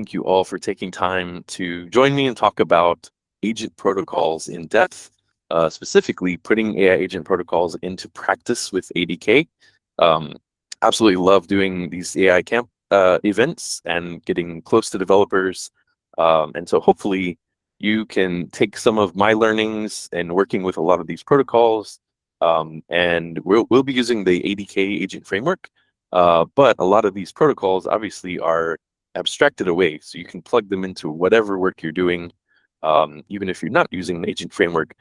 Thank you all for taking time to join me and talk about agent protocols in depth, specifically putting AI agent protocols into practice with ADK. Um, Absolutely love doing these AI camp events and getting close to developers. And so hopefully you can take some of my learnings and working with a lot of these protocols. And we'll be using the ADK agent framework. But a lot of these protocols obviously are abstracted away, so you can plug them into whatever work you're doing, even if you're not using an agent framework.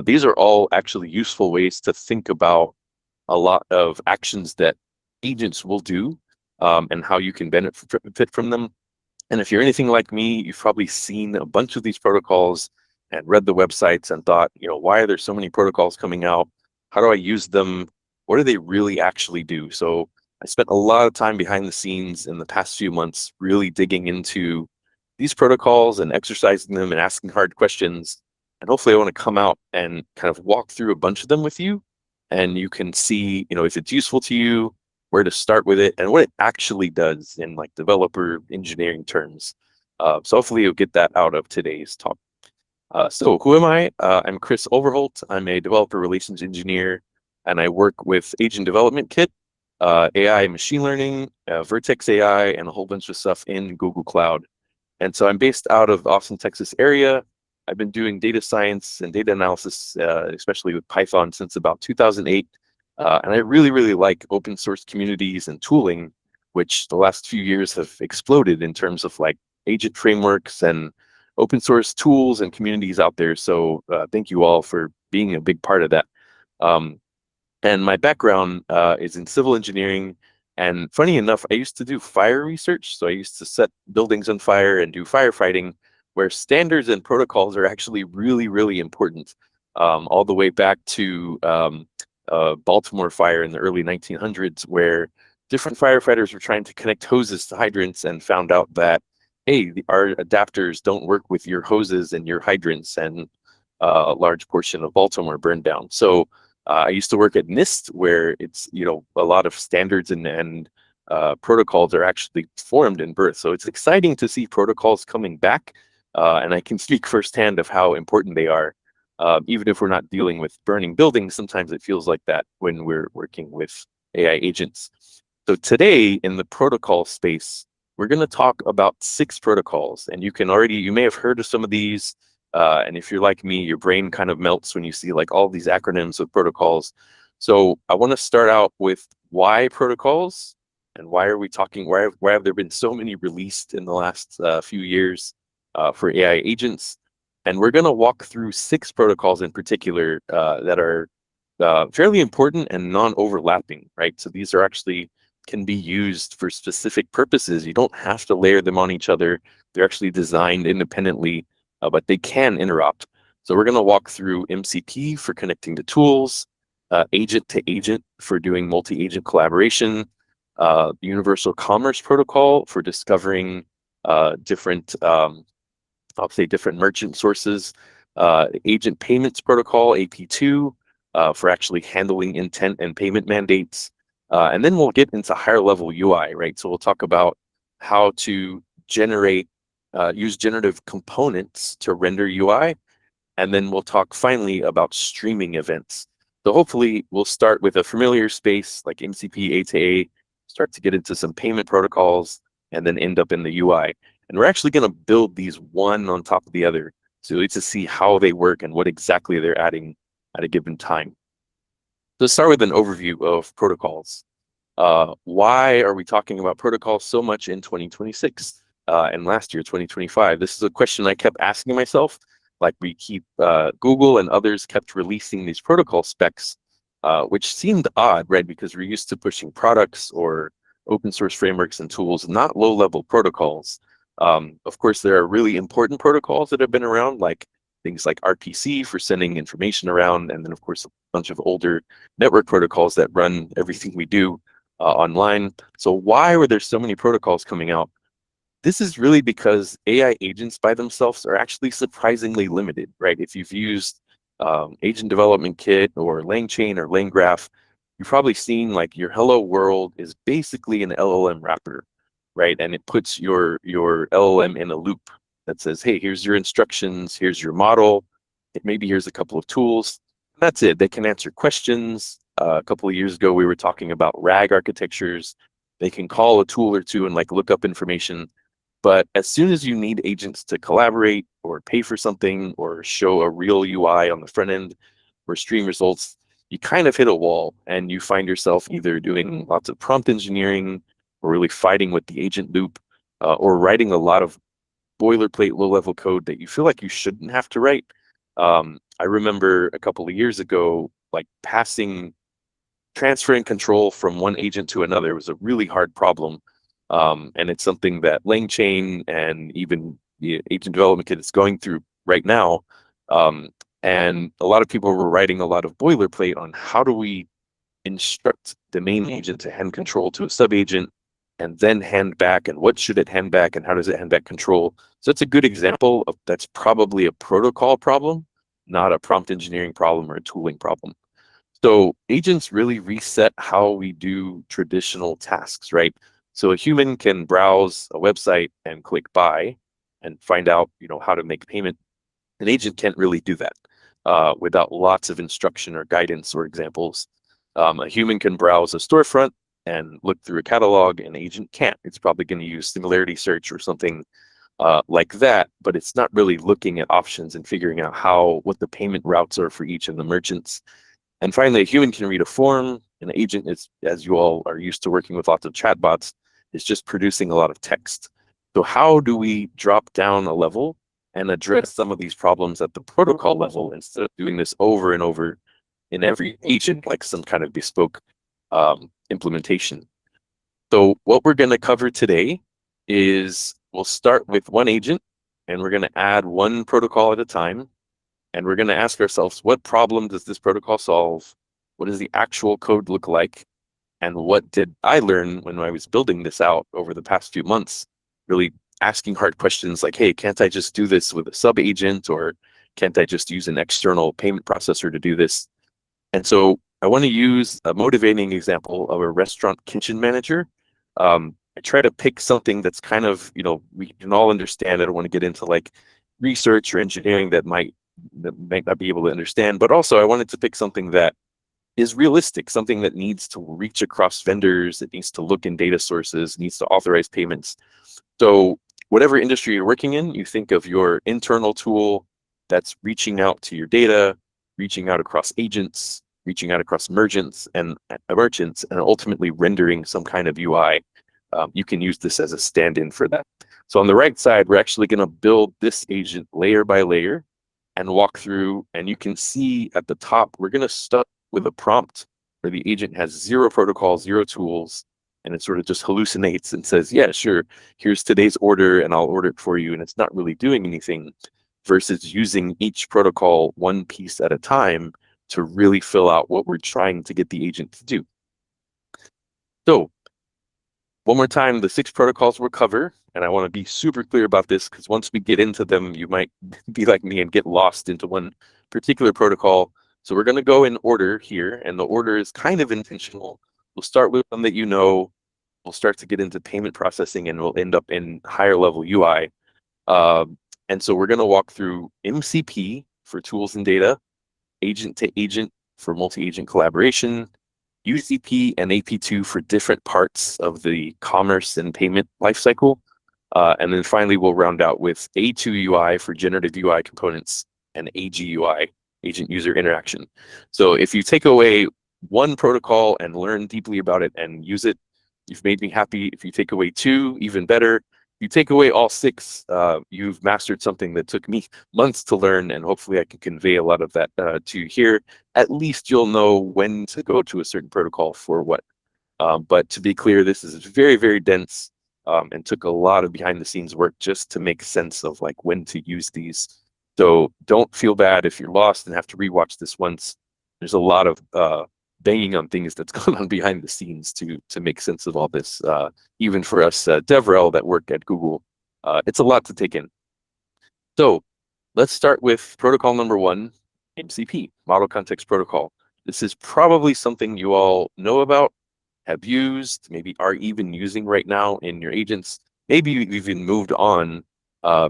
These are all actually useful ways to think about a lot of actions that agents will do, and how you can benefit from them. And if you're anything like me, you've probably seen a bunch of these protocols and read the websites and thought, why are there so many protocols coming out? How do I use them? What do they really actually do? So I spent a lot of time behind the scenes in the past few months, really digging into these protocols and exercising them and asking hard questions. And hopefully I want to come out and kind of walk through a bunch of them with you. And you can see, if it's useful to you, where to start with it, and what it actually does in like developer engineering terms. So hopefully you'll get that out of today's talk. So who am I? I'm Chris Overholt. I'm a developer relations engineer, and I work with Agent Development Kit, AI machine learning, Vertex AI, and a whole bunch of stuff in Google Cloud. And so I'm based out of Austin, Texas area. I've been doing data science and data analysis, especially with Python, since about 2008. And I really, really like open source communities and tooling, which the last few years have exploded in terms of like agent frameworks and open source tools and communities out there. So thank you all for being a big part of that. Um, and my background is in civil engineering. And funny enough, I used to do fire research. So I used to set buildings on fire and do firefighting, where standards and protocols are actually really, really important, all the way back to Baltimore fire in the early 1900s, where different firefighters were trying to connect hoses to hydrants and found out that, hey, our adapters don't work with your hoses and your hydrants, and a large portion of Baltimore burned down. So I used to work at NIST, where it's a lot of standards and protocols are actually formed in birth. So it's exciting to see protocols coming back, and I can speak firsthand of how important they are. Even if we're not dealing with burning buildings, sometimes it feels like that when we're working with AI agents. So today in the protocol space, we're going to talk about 6 protocols, and you may have heard of some of these. And if you're like me, your brain kind of melts when you see like all these acronyms of protocols. So I want to start out with why protocols, and why have there been so many released in the last few years for AI agents. And we're going to walk through 6 protocols in particular that are fairly important and non-overlapping, right? So these are actually can be used for specific purposes. You don't have to layer them on each other. They're actually designed independently, but they can interrupt. So we're going to walk through MCP for connecting to tools, agent to agent for doing multi-agent collaboration, Universal Commerce Protocol for discovering different, I'll say different merchant sources, Agent Payments Protocol, AP2, for actually handling intent and payment mandates. And then we'll get into higher level UI, right? So we'll talk about how to use generative components to render UI. And then we'll talk finally about streaming events. So hopefully we'll start with a familiar space like MCP A to A, start to get into some payment protocols, and then end up in the UI. And we're actually going to build these one on top of the other. So you need to see how they work and what exactly they're adding at a given time. So let's start with an overview of protocols. Why are we talking about protocols so much in 2026 and last year, 2025? This is a question I kept asking myself. Like Google and others kept releasing these protocol specs, which seemed odd, right? Because we're used to pushing products or open source frameworks and tools, not low-level protocols. Of course, there are really important protocols that have been around, like things like RPC for sending information around, and then of course a bunch of older network protocols that run everything we do online. So why were there so many protocols coming out? This is really because AI agents by themselves are actually surprisingly limited, right? If you've used Agent Development Kit or LangChain or LangGraph, you've probably seen like your hello world is basically an LLM wrapper, right? And it puts your LLM in a loop that says, hey, here's your instructions, here's your model, maybe here's a couple of tools. That's it. They can answer questions. A couple of years ago, we were talking about RAG architectures. They can call a tool or two and like look up information. But as soon as you need agents to collaborate or pay for something or show a real UI on the front end or stream results, you kind of hit a wall and you find yourself either doing lots of prompt engineering or really fighting with the agent loop or writing a lot of boilerplate low-level code that you feel like you shouldn't have to write. I remember a couple of years ago, like transferring control from one agent to another was a really hard problem. And it's something that LangChain and even the agent development kit is going through right now. And a lot of people were writing a lot of boilerplate on how do we instruct the main agent to hand control to a sub agent and then hand back, and what should it hand back and how does it hand back control. So it's a good example of that's probably a protocol problem, not a prompt engineering problem or a tooling problem. So agents really reset how we do traditional tasks, right? So a human can browse a website and click buy and find out, how to make payment. An agent can't really do that without lots of instruction or guidance or examples. A human can browse a storefront and look through a catalog. An agent can't. It's probably going to use similarity search or something like that, but it's not really looking at options and figuring out what the payment routes are for each of the merchants. And finally, a human can read a form. An agent is, as you all are used to working with lots of chatbots, is just producing a lot of text. So how do we drop down a level and address some of these problems at the protocol level instead of doing this over and over in every agent, like some kind of bespoke implementation? So what we're going to cover today is we'll start with one agent and we're going to add one protocol at a time. And we're going to ask ourselves, what problem does this protocol solve? What does the actual code look like? And what did I learn when I was building this out over the past few months? Really asking hard questions like, hey, can't I just do this with a sub agent, or can't I just use an external payment processor to do this? And so I want to use a motivating example of a restaurant kitchen manager. I try to pick something that's kind of, we can all understand. I don't want to get into like research or engineering that might not be able to understand, but also I wanted to pick something that is realistic, something that needs to reach across vendors, it needs to look in data sources, needs to authorize payments. So whatever industry you're working in, you think of your internal tool that's reaching out to your data, reaching out across agents, reaching out across merchants, and ultimately rendering some kind of UI. You can use this as a stand-in for that. So on the right side, we're actually going to build this agent layer by layer and walk through, and you can see at the top, we're going to start with a prompt where the agent has 0 protocols, 0 tools, and it sort of just hallucinates and says, yeah, sure, here's today's order and I'll order it for you. And it's not really doing anything, versus using each protocol one piece at a time to really fill out what we're trying to get the agent to do. So one more time, the 6 protocols we'll cover, and I want to be super clear about this because once we get into them, you might be like me and get lost into one particular protocol. So we're going to go in order here, and the order is kind of intentional. We'll start with one that we'll start to get into payment processing, and we'll end up in higher level UI. And so we're going to walk through MCP for tools and data, agent to agent for multi-agent collaboration, UCP and AP2 for different parts of the commerce and payment lifecycle. And then finally, we'll round out with A2 UI for generative UI components and AGUI, agent user interaction. So if you take away one protocol and learn deeply about it and use it, you've made me happy. If you take away 2, even better. If you take away all 6, you've mastered something that took me months to learn, and hopefully I can convey a lot of that to you here. At least you'll know when to go to a certain protocol for what. But to be clear, this is very, very dense and took a lot of behind the scenes work just to make sense of like when to use these. So don't feel bad if you're lost and have to rewatch this once. There's a lot of banging on things that's going on behind the scenes to make sense of all this. Even for us DevRel that work at Google, it's a lot to take in. So let's start with protocol number 1, MCP, Model Context Protocol. This is probably something you all know about, have used, maybe are even using right now in your agents. Maybe you've even moved on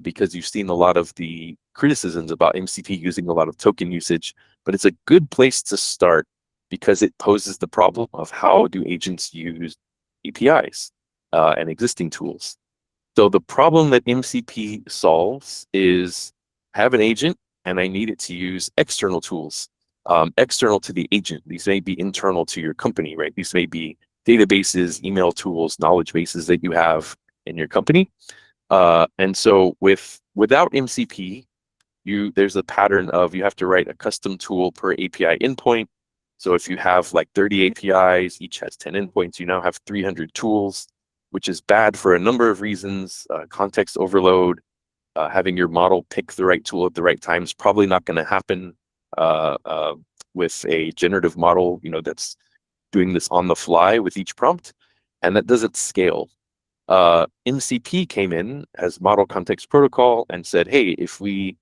because you've seen a lot of the criticisms about MCP using a lot of token usage, but it's a good place to start because it poses the problem of how do agents use APIs and existing tools. So the problem that MCP solves is I have an agent and I need it to use external tools, external to the agent. These may be internal to your company, right? These may be databases, email tools, knowledge bases that you have in your company. And so without MCP, there's a pattern of you have to write a custom tool per API endpoint. So if you have like 30 APIs, each has 10 endpoints, you now have 300 tools, which is bad for a number of reasons. Context overload, having your model pick the right tool at the right time is probably not going to happen uh, uh, with a generative model, that's doing this on the fly with each prompt, and that doesn't scale. MCP came in as model context protocol and said, hey, if we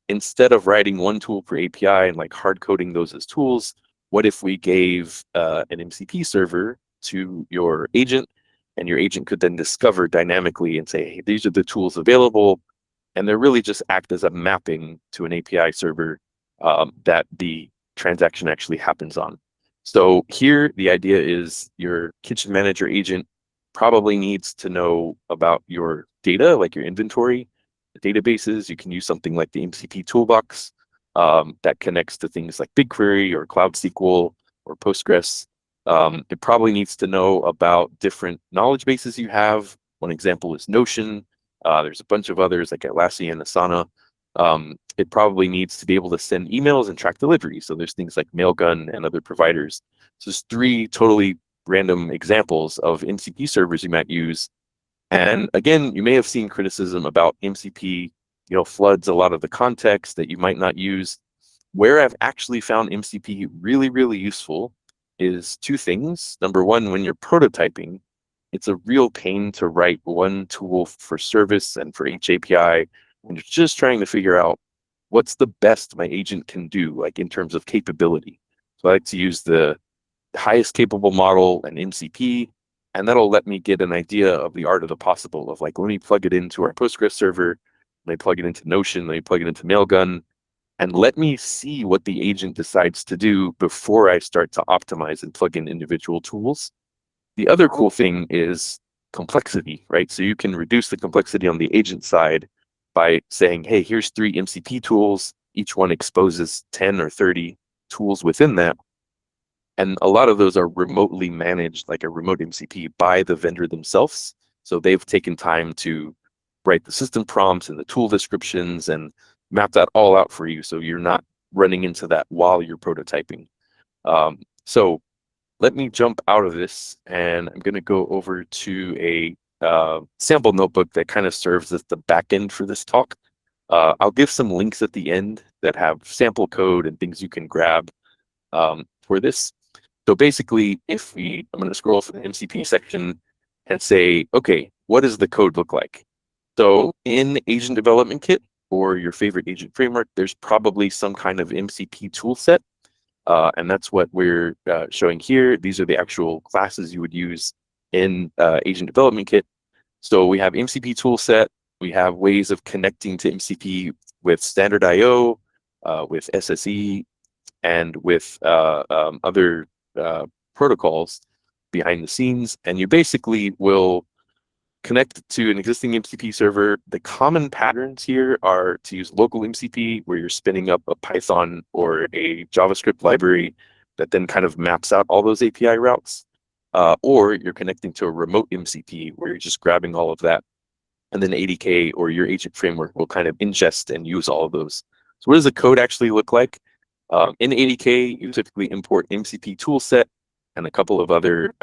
instead of writing one tool per API and like hard coding those as tools, what if we gave an MCP server to your agent, and your agent could then discover dynamically and say, hey, these are the tools available, and they really just act as a mapping to an API server that the transaction actually happens on. So here, the idea is your kitchen manager agent probably needs to know about your data, like your inventory, databases. You can use something like the MCP toolbox that connects to things like BigQuery or Cloud SQL or Postgres. It probably needs to know about different knowledge bases you have. One example is Notion. There's a bunch of others like Atlassian, Asana. It probably needs to be able to send emails and track delivery. So there's things like Mailgun and other providers. So there's three totally random examples of MCP servers you might use. And again, you may have seen criticism about MCP, floods a lot of the context that you might not use. Where I've actually found MCP really, really useful is two things. Number one, when you're prototyping, it's a real pain to write one tool for service and for each API. And you're just trying to figure out what's the best my agent can do, like in terms of capability. So I like to use the highest capable model and MCP, and that'll let me get an idea of the art of the possible of like, let me plug it into our Postgres server, let me plug it into Notion, let me plug it into Mailgun, and let me see what the agent decides to do before I start to optimize and plug in individual tools. The other cool thing is complexity, right? So you can reduce the complexity on the agent side by saying, hey, here's 3 MCP tools. Each one exposes 10 or 30 tools within that. And a lot of those are remotely managed, like a remote MCP, by the vendor themselves. So they've taken time to write the system prompts and the tool descriptions and map that all out for you, so you're not running into that while you're prototyping. So let me jump out of this, and I'm going to go over to a sample notebook that kind of serves as the backend for this talk. I'll give some links at the end that have sample code and things you can grab for this. So basically, I'm going to scroll from the MCP section and say, okay, what does the code look like? So in Agent Development Kit or your favorite agent framework, there's probably some kind of MCP tool set. And that's what we're showing here. These are the actual classes you would use in Agent Development Kit. So we have MCP toolset. We have ways of connecting to MCP with standard IO, with SSE, and with other protocols behind the scenes. And you basically will connect to an existing MCP server. The common patterns here are to use local MCP, where you're spinning up a Python or a JavaScript library that then kind of maps out all those API routes. Or you're connecting to a remote MCP, where you're just grabbing all of that. And then ADK or your agent framework will kind of ingest and use all of those. So what does the code actually look like? In ADK, you typically import MCP toolset and a couple of other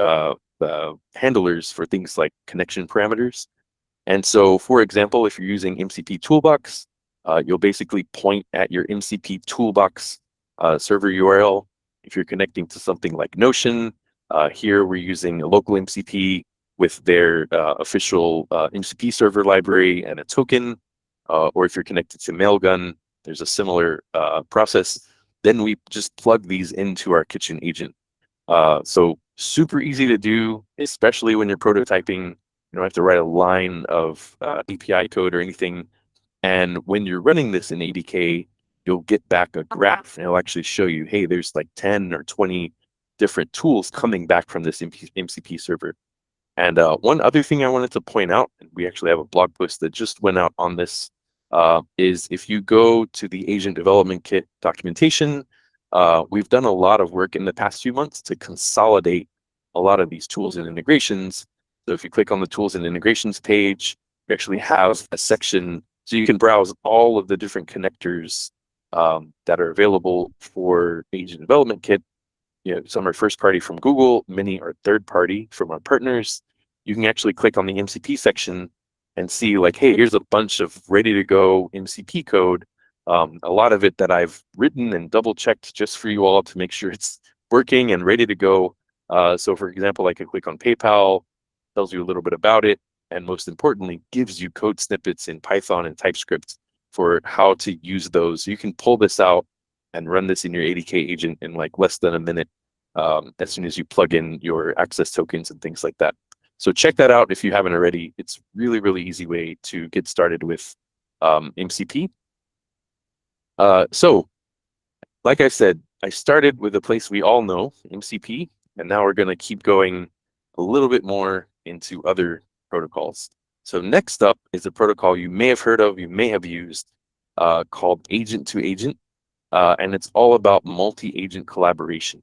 handlers for things like connection parameters. And so, for example, if you're using MCP toolbox, you'll basically point at your MCP toolbox server URL. If you're connecting to something like Notion, here we're using a local MCP with their official MCP server library and a token. Or if you're connected to Mailgun, there's a similar process. Then we just plug these into our kitchen agent. So Super easy to do, especially when you're prototyping. You don't have to write a line of API code or anything. And when you're running this in ADK, you'll get back a graph and it'll actually show you, hey, there's like 10 or 20 different tools coming back from this MCP server. And one other thing I wanted to point out, and we actually have a blog post that just went out on this, is if you go to the Agent Development Kit documentation, we've done a lot of work in the past few months to consolidate a lot of these tools and integrations. So if you click on the tools and integrations page, we actually have a section so you can browse all of the different connectors that are available for Agent Development Kit. Some are first party from Google, many are third party from our partners. You can actually click on the MCP section and see like, hey, here's a bunch of ready to go MCP code. A lot of it that I've written and double checked just for you all to make sure it's working and ready to go. So for example, I could click on PayPal, tells you a little bit about it, and most importantly, gives you code snippets in Python and TypeScript for how to use those. So you can pull this out and run this in your ADK agent in like less than a minute as soon as you plug in your access tokens and things like that. So check that out if you haven't already. It's really, really easy way to get started with MCP. So like I said, I started with a place we all know, MCP, and now we're going to keep going a little bit more into other protocols. So next up is a protocol you may have heard of, you may have used, called agent to agent, and it's all about multi-agent collaboration.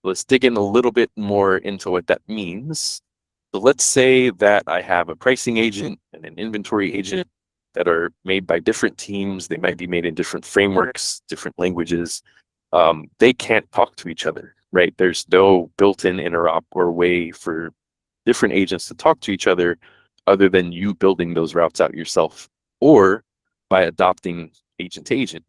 Let's dig in a little bit more into what that means. So let's say that I have a pricing agent and an inventory agent that are made by different teams. They might be made in different frameworks, different languages. They can't talk to each other, right? There's no built-in interop or way for different agents to talk to each other other than you building those routes out yourself or by adopting agent to agent.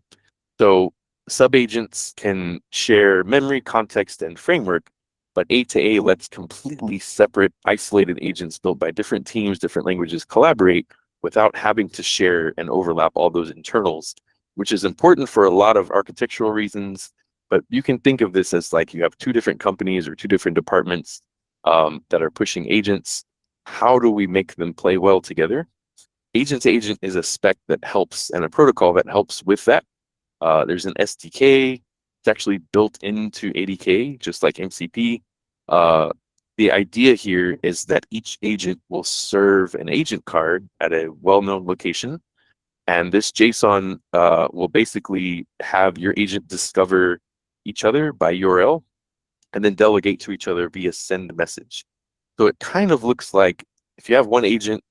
So subagents can share memory, context, and framework, but A to A lets completely separate, isolated agents built by different teams, different languages collaborate without having to share and overlap all those internals, which is important for a lot of architectural reasons. But you can think of this as like you have two different companies or two different departments that are pushing agents. How do we make them play well together? Agent to agent is a spec that helps and a protocol that helps with that. There's an SDK. It's actually built into ADK, just like MCP. The idea here is that each agent will serve an agent card at a well-known location. And this JSON will basically have your agent discover each other by URL and then delegate to each other via send message. So it kind of looks like if you have one agent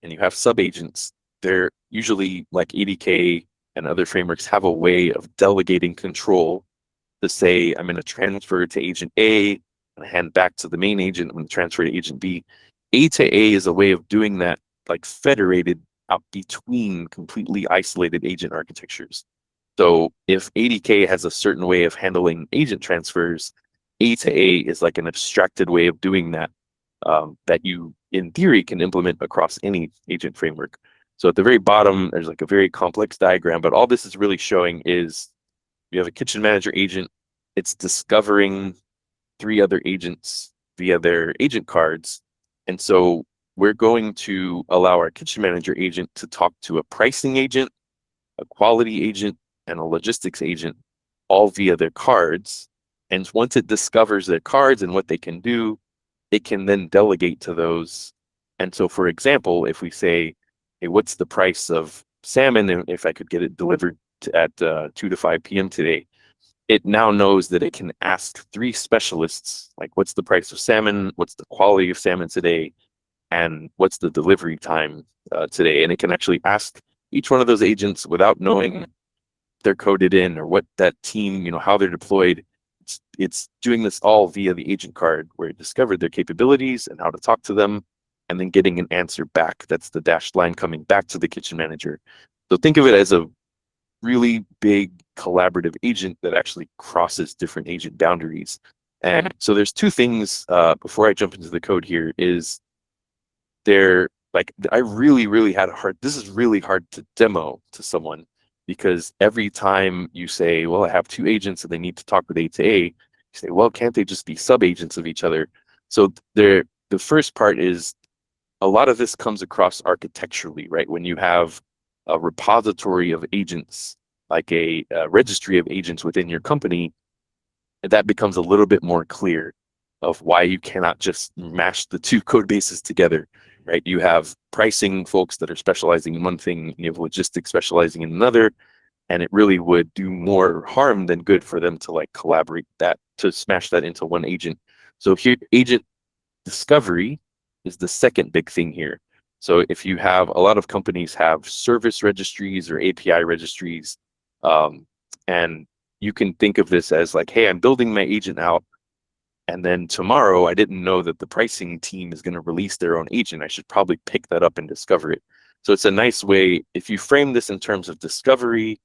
and you have sub-agents, they're usually like ADK and other frameworks have a way of delegating control to say, I'm going to transfer to agent A and hand back to the main agent. I'm going to transfer to agent B. A to A is a way of doing that, like federated out between completely isolated agent architectures. So if ADK has a certain way of handling agent transfers, A to A is like an abstracted way of doing that that you, in theory, can implement across any agent framework. So at the very bottom, there's like a very complex diagram, but all this is really showing is you have a kitchen manager agent. It's discovering 3 other agents via their agent cards. And so we're going to allow our kitchen manager agent to talk to a pricing agent, a quality agent, and a logistics agent, all via their cards. And once it discovers their cards and what they can do, it can then delegate to those. And so, for example, if we say, hey, what's the price of salmon and if I could get it delivered at 2 to 5 p.m. today, it now knows that it can ask 3 specialists, like what's the price of salmon, what's the quality of salmon today, and what's the delivery time today. And it can actually ask each one of those agents without knowing they're coded in or what that team, how they're deployed. It's doing this all via the agent card where it discovered their capabilities and how to talk to them and then getting an answer back. That's the dashed line coming back to the kitchen manager. So think of it as a really big collaborative agent that actually crosses different agent boundaries. And so there's 2 things before I jump into the code here is I really, really had this is really hard to demo to someone because every time you say, well, I have 2 agents and they need to talk with A to A, You say, well, can't they just be sub-agents of each other? So the first part is a lot of this comes across architecturally, right? When you have a repository of agents, like a registry of agents within your company, that becomes a little bit more clear of why you cannot just mash the two code bases together, right? You have pricing folks that are specializing in one thing, you have logistics specializing in another, and it really would do more harm than good for them to like collaborate that to smash that into one agent. So here, agent discovery is the second big thing here. So if you have a lot of companies have service registries or API registries, and you can think of this as like, hey, I'm building my agent out, and then tomorrow I didn't know that the pricing team is going to release their own agent. I should probably pick that up and discover it. So it's a nice way, if you frame this in terms of discovery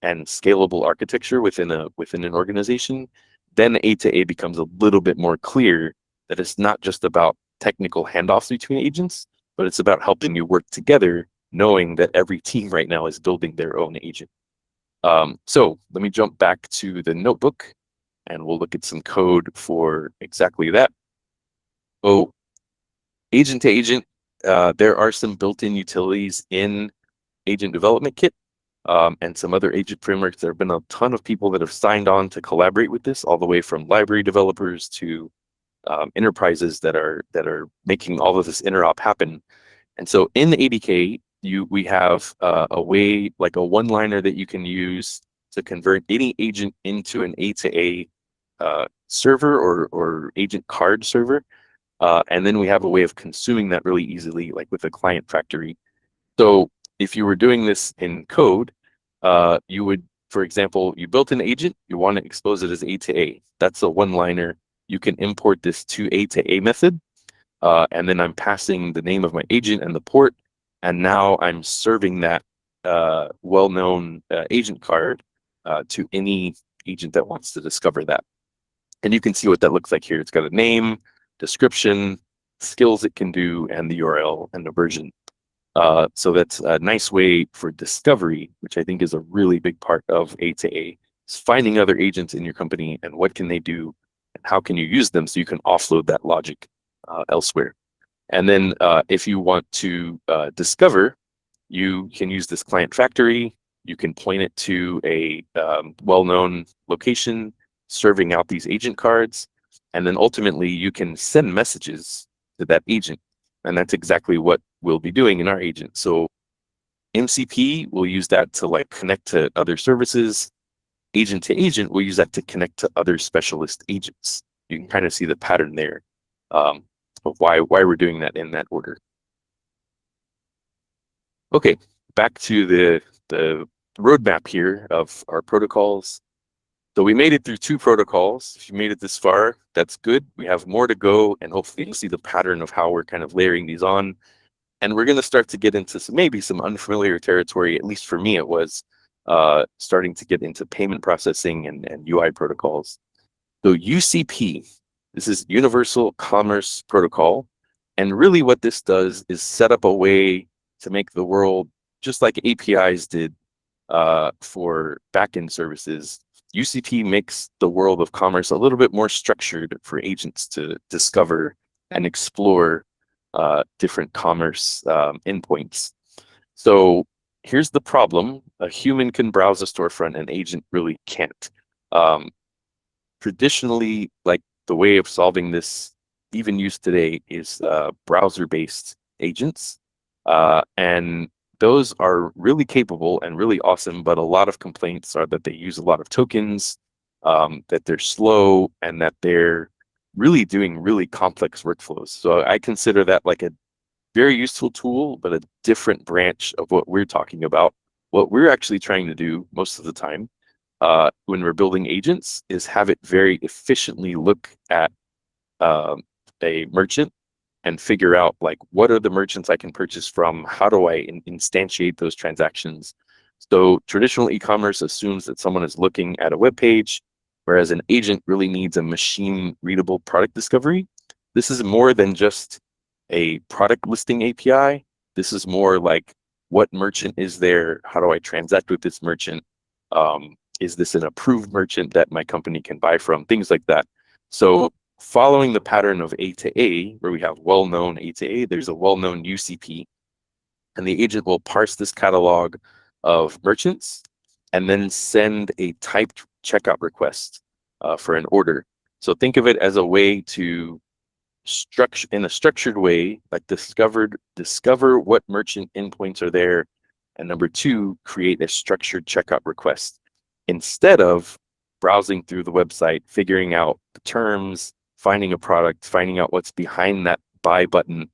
and scalable architecture within an organization, then A to A becomes a little bit more clear that it's not just about technical handoffs between agents, but it's about helping you work together, knowing that every team right now is building their own agent. So let me jump back to the notebook and we'll look at some code for exactly that. So agent to agent, there are some built-in utilities in Agent Development Kit and some other agent frameworks. There have been a ton of people that have signed on to collaborate with this, all the way from library developers to enterprises that are making all of this interop happen. And so in the ADK, we have a way, like a one-liner that you can use to convert any agent into an A to A server or agent card server. And then we have a way of consuming that really easily, like with a client factory. So if you were doing this in code, you would, for example, you built an agent, you want to expose it as A to A. That's a one-liner. You can import this to A method, and then I'm passing the name of my agent and the port, and now I'm serving that well-known agent card to any agent that wants to discover that. And you can see what that looks like here. It's got a name, description, skills it can do, and the URL and the version. So that's a nice way for discovery, which I think is a really big part of A to A. Is finding other agents in your company and what can they do and how can you use them so you can offload that logic elsewhere. And then if you want to discover, you can use this client factory. You can point it to a well-known location, serving out these agent cards. And then ultimately you can send messages to that agent. And that's exactly what we'll be doing in our agent. So MCP will use that to like connect to other services. Agent to agent, we'll use that to connect to other specialist agents. You can kind of see the pattern there of why we're doing that in that order. Okay, back to the roadmap here of our protocols. So we made it through 2 protocols. If you made it this far, that's good. We have more to go, and hopefully you'll see the pattern of how we're kind of layering these on. And we're going to start to get into maybe some unfamiliar territory, at least for me it was, starting to get into payment processing and UI protocols. So UCP, this is Universal Commerce Protocol. And really what this does is set up a way to make the world, just like APIs did for backend services, UCP makes the world of commerce a little bit more structured for agents to discover and explore different commerce endpoints. So here's the problem. A human can browse a storefront, an agent really can't. Traditionally, like the way of solving this, even used today, is browser-based agents. And those are really capable and really awesome, but a lot of complaints are that they use a lot of tokens, that they're slow, and that they're really doing really complex workflows. So I consider that like a very useful tool, but a different branch of what we're talking about. What we're actually trying to do most of the time when we're building agents is have it very efficiently look at a merchant and figure out like what are the merchants I can purchase from, how do I instantiate those transactions. So traditional e-commerce assumes that someone is looking at a web page, whereas an agent really needs a machine readable product discovery. This is more than just a product listing API. This is more like what merchant is there, how do I transact with this merchant, Is this an approved merchant that my company can buy from? Things like that. So following the pattern of A to A, where we have well-known A to A, there's a well-known UCP, and the agent will parse this catalog of merchants and then send a typed checkout request for an order. So think of it as a way to structure in a structured way, like discover what merchant endpoints are there, and number two, create a structured checkout request instead of browsing through the website, figuring out the terms, finding a product, finding out what's behind that buy button.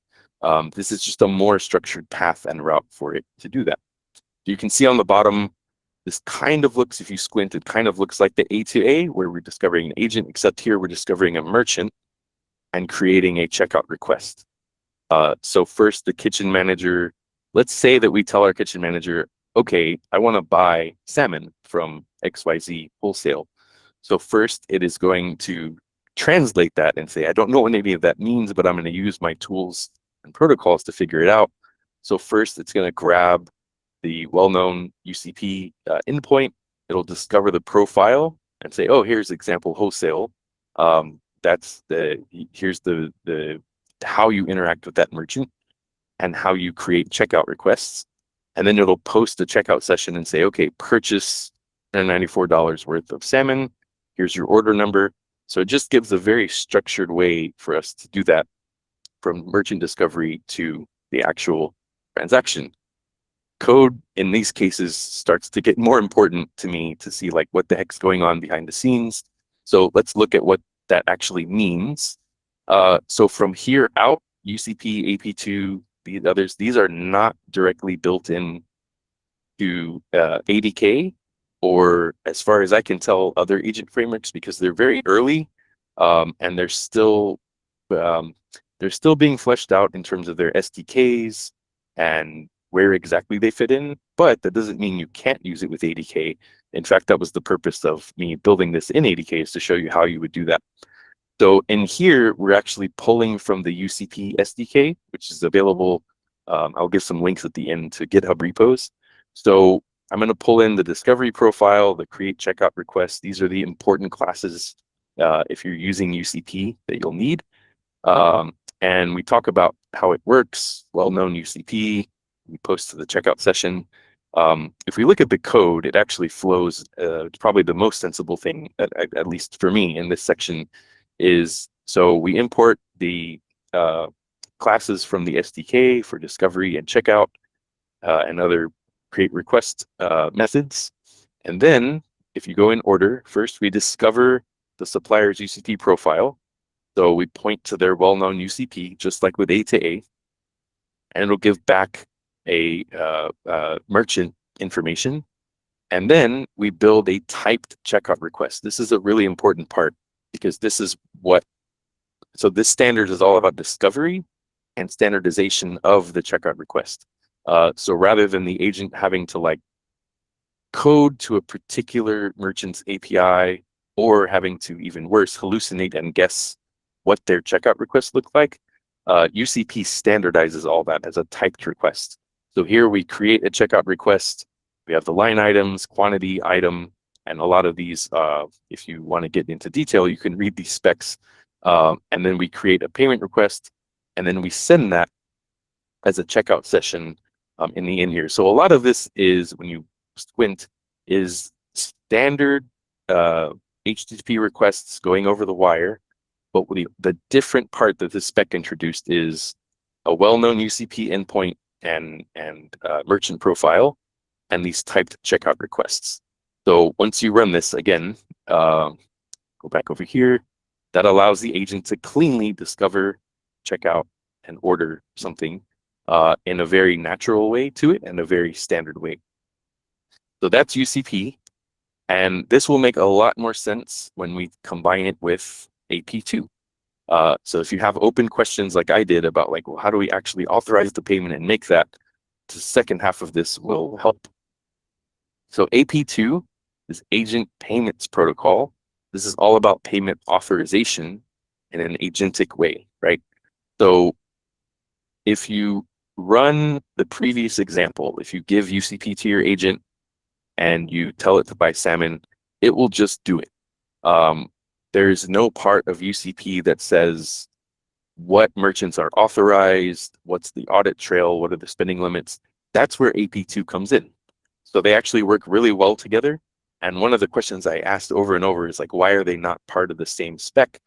This is just a more structured path and route for it to do that. You can see on the bottom, this kind of looks, if you squint, it kind of looks like the A to A, where we're discovering an agent, except here we're discovering a merchant and creating a checkout request. So first, the kitchen manager, let's say that we tell our kitchen manager, okay, I want to buy salmon from XYZ wholesale. So first, it is going to translate that and say, I don't know what any of that means, but I'm going to use my tools and protocols to figure it out. So first, it's going to grab the well-known UCP endpoint. It'll discover the profile and say, oh, here's example wholesale. That's here's the how you interact with that merchant and how you create checkout requests. And then it'll post a checkout session and say, okay, purchase $194 worth of salmon. Here's your order number. So it just gives a very structured way for us to do that from merchant discovery to the actual transaction. Code in these cases starts to get more important to me to see like what the heck's going on behind the scenes. So let's look at what that actually means. So from here out, UCP, AP2, the others, these are not directly built in to ADK, or as far as I can tell, other agent frameworks, because they're very early and they're still being fleshed out in terms of their SDKs and where exactly they fit in. But that doesn't mean you can't use it with ADK. In fact, that was the purpose of me building this in ADK, is to show you how you would do that. So in here, we're actually pulling from the UCP SDK, which is available. I'll give some links at the end to GitHub repos. So I'm going to pull in the discovery profile, the create checkout request. These are the important classes if you're using UCP that you'll need. And we talk about how it works, well-known UCP. We post to the checkout session. If we look at the code, it actually flows. It's probably the most sensible thing, at least for me in this section, is so we import the classes from the SDK for discovery and checkout and other create request methods. And then if you go in order, first we discover the supplier's UCP profile. So we point to their well-known UCP, just like with A to A, and it'll give back a merchant information. And then we build a typed checkout request. This is a really important part, because this is so this standard is all about discovery and standardization of the checkout request. So rather than the agent having to like code to a particular merchant's API, or having to, even worse, hallucinate and guess what their checkout requests look like, UCP standardizes all that as a typed request. So here we create a checkout request. We have the line items, quantity, item, and a lot of these, if you want to get into detail, you can read these specs. And then we create a payment request, and then we send that as a checkout session in the end here. So a lot of this is, when you squint, is standard HTTP requests going over the wire. But the different part that the spec introduced is a well-known UCP endpoint and merchant profile, and these typed checkout requests. So once you run this again, go back over here, that allows the agent to cleanly discover, check out, and order something in a very natural way to it, and a very standard way. So that's UCP. And this will make a lot more sense when we combine it with AP2. So if you have open questions like I did about like, well, how do we actually authorize the payment and make that, the second half of this will help. So AP2 is Agent Payments Protocol. This is all about payment authorization in an agentic way, right? So if you run the previous example, if you give UCP to your agent and you tell it to buy salmon, it will just do it. Um, there's no part of UCP that says what merchants are authorized, what's the audit trail, what are the spending limits. That's where AP2 comes in. So they actually work really well together. And one of the questions I asked over and over is like, why are they not part of the same spec?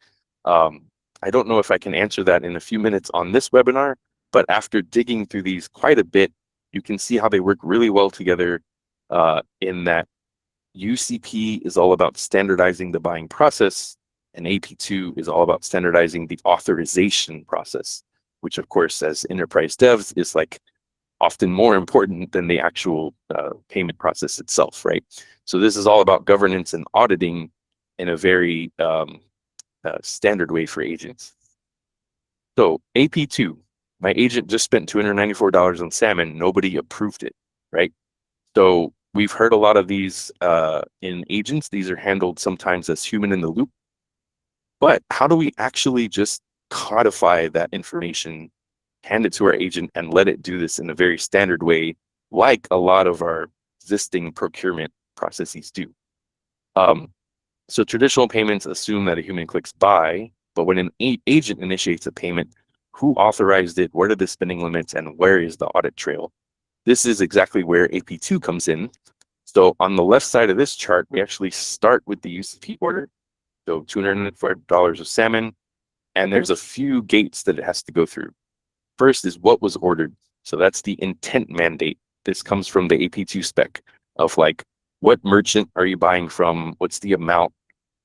Um, I don't know if I can answer that in a few minutes on this webinar, but after digging through these quite a bit, you can see how they work really well together in that UCP is all about standardizing the buying process, and AP2 is all about standardizing the authorization process, which of course, as enterprise devs, is like often more important than the actual payment process itself, right? So this is all about governance and auditing in a very standard way for agents. So AP2, my agent just spent $294 on salmon. Nobody approved it, right? So we've heard a lot of these in agents. These are handled sometimes as human in the loop. But how do we actually just codify that information, hand it to our agent, and let it do this in a very standard way, like a lot of our existing procurement processes do? Um, so traditional payments assume that a human clicks buy, but when an agent initiates a payment, who authorized it, what are the spending limits, and where is the audit trail? This is exactly where AP2 comes in. So on the left side of this chart, we actually start with the UCP order. So $204 of salmon, and there's a few gates that it has to go through. First is what was ordered. So that's the intent mandate. This comes from the AP2 spec of like, what merchant are you buying from? What's the amount?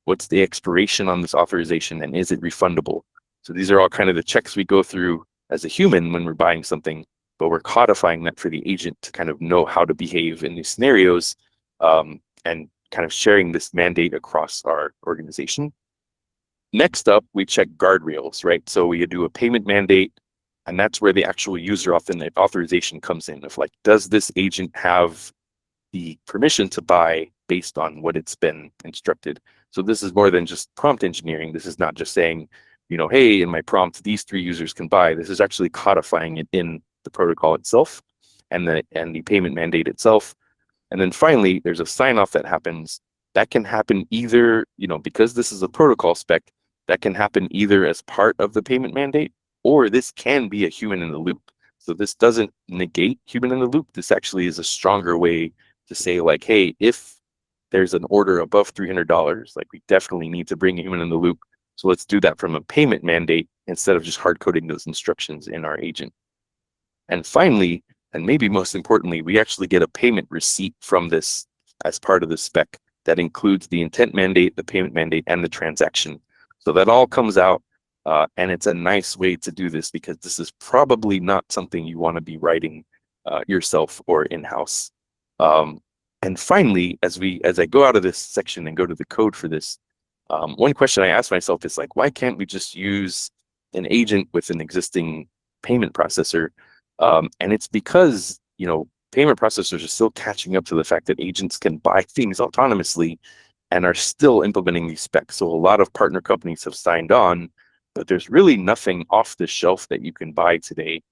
What's the expiration on this authorization? And is it refundable? So these are all kind of the checks we go through as a human when we're buying something, but we're codifying that for the agent to kind of know how to behave in these scenarios and kind of sharing this mandate across our organization. Next up, we check guardrails, right? So we do a payment mandate, and that's where the actual user authorization comes in of like, does this agent have the permission to buy based on what it's been instructed? So this is more than just prompt engineering. This is not just saying, hey, in my prompt, these 3 users can buy. This is actually codifying it in the protocol itself and the payment mandate itself. And then finally, there's a sign off that happens. That can happen either, because this is a protocol spec, that can happen either as part of the payment mandate, or this can be a human in the loop. So this doesn't negate human in the loop. This actually is a stronger way to say like, hey, if there's an order above $300, like we definitely need to bring a human in the loop. So let's do that from a payment mandate instead of just hard coding those instructions in our agent. And finally, and maybe most importantly, we actually get a payment receipt from this as part of the spec that includes the intent mandate, the payment mandate, and the transaction. So that all comes out, and it's a nice way to do this because this is probably not something you want to be writing yourself or in-house. And finally, as I go out of this section and go to the code for this, one question I ask myself is like, why can't we just use an agent with an existing payment processor? And it's because, payment processors are still catching up to the fact that agents can buy things autonomously and are still implementing these specs. So a lot of partner companies have signed on, but there's really nothing off the shelf that you can buy today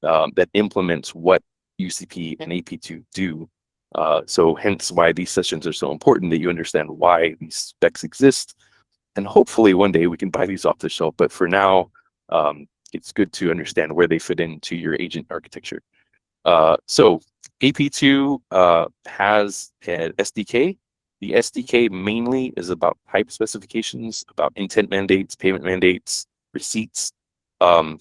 that implements what UCP and AP2 do. So hence why these sessions are so important, that you understand why these specs exist. And hopefully one day we can buy these off the shelf. But for now, it's good to understand where they fit into your agent architecture. So AP2 has an SDK. The SDK mainly is about type specifications, about intent mandates, payment mandates, receipts. I'm